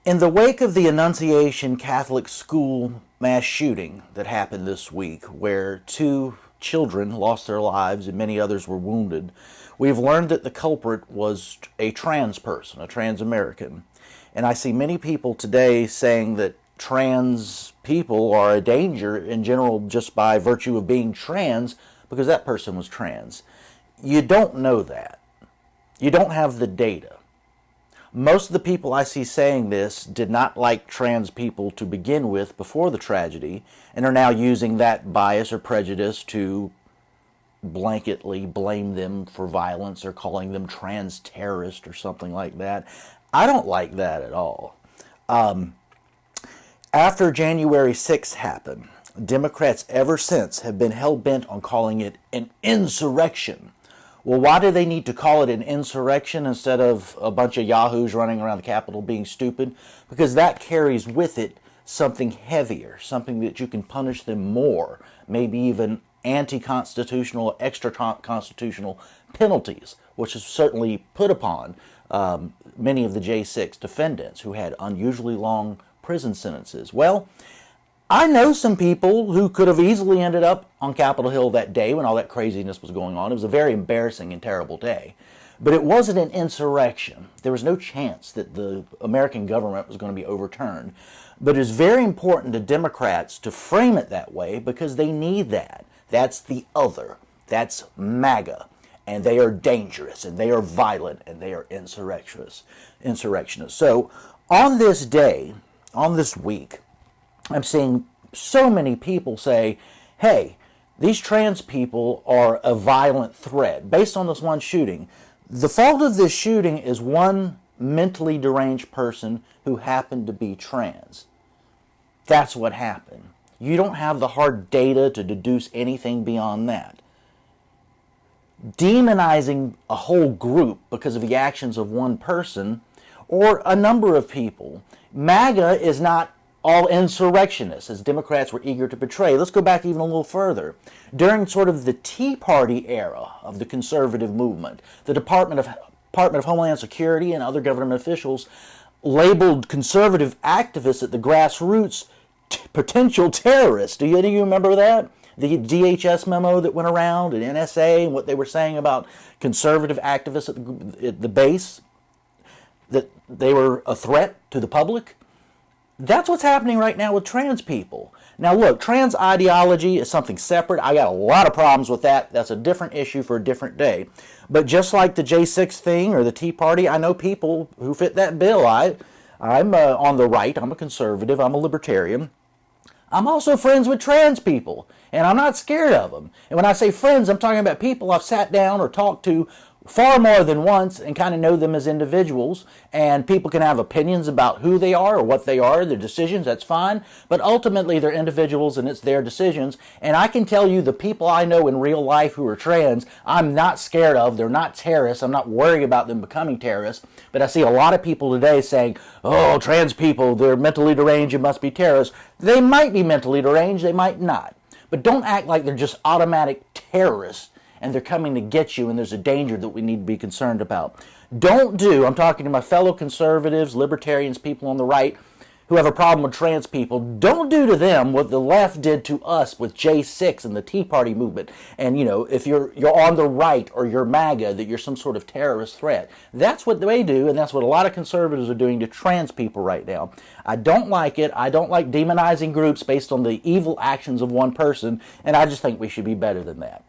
In the wake of the Annunciation Catholic School mass shooting that happened this week, where 2 children lost their lives and many others were wounded, we've learned that the culprit was a trans person, a trans American. And I see many people today saying that trans people are a danger in general just by virtue of being trans because that person was trans. You don't know that. You don't have the data. Most of the people I see saying this did not like trans people to begin with before the tragedy and are now using that bias or prejudice to blanketly blame them for violence or calling them trans terrorists or something like that. I don't like that at all. After January 6th happened, Democrats ever since have been hell-bent on calling it an insurrection. Well, why do they need to call it an insurrection instead of a bunch of yahoos running around the Capitol being stupid? Because that carries with it something heavier, something that you can punish them more, maybe even anti-constitutional, extra-constitutional penalties, which is certainly put upon many of the J6 defendants who had unusually long prison sentences. Well, I know some people who could have easily ended up on Capitol Hill that day when all that craziness was going on. It was a very embarrassing and terrible day. But it wasn't an insurrection. There was no chance that the American government was going to be overturned. But it's very important to Democrats to frame it that way because they need that. That's the other. That's MAGA. And they are dangerous, and they are violent, and they are insurrectionists. So on this day, on this week, I'm seeing so many people say, hey, these trans people are a violent threat based on this one shooting. The fault of this shooting is one mentally deranged person who happened to be trans. That's what happened. You don't have the hard data to deduce anything beyond that. Demonizing a whole group because of the actions of one person or a number of people. MAGA is not all insurrectionists, as Democrats were eager to portray. Let's go back even a little further. During sort of the Tea Party era of the conservative movement, the Department of Homeland Security and other government officials labeled conservative activists at the grassroots potential terrorists. Do you remember that? The DHS memo that went around and NSA and what they were saying about conservative activists at the base, that they were a threat to the public. That's what's happening right now with trans people. Now look, trans ideology is something separate. I got a lot of problems with that. That's a different issue for a different day. But just like the J6 thing or the Tea Party, I know people who fit that bill. I'm on the right. I'm a conservative. I'm a libertarian. I'm also friends with trans people, and I'm not scared of them. And when I say friends, I'm talking about people I've sat down or talked to far more than once and kind of know them as individuals, and people can have opinions about who they are or what they are, their decisions, that's fine, but ultimately they're individuals and it's their decisions. And I can tell you the people I know in real life who are trans, I'm not scared of. They're not terrorists. I'm not worried about them becoming terrorists. But I see a lot of people today saying, oh, trans people, they're mentally deranged, you must be terrorists. They might be mentally deranged, they might not. But don't act like they're just automatic terrorists and they're coming to get you, and there's a danger that we need to be concerned about. I'm talking to my fellow conservatives, libertarians, people on the right who have a problem with trans people. Don't do to them what the left did to us with J6 and the Tea Party movement. And, if you're on the right or you're MAGA, that you're some sort of terrorist threat. That's what they do, and that's what a lot of conservatives are doing to trans people right now. I don't like it. I don't like demonizing groups based on the evil actions of one person, and I just think we should be better than that.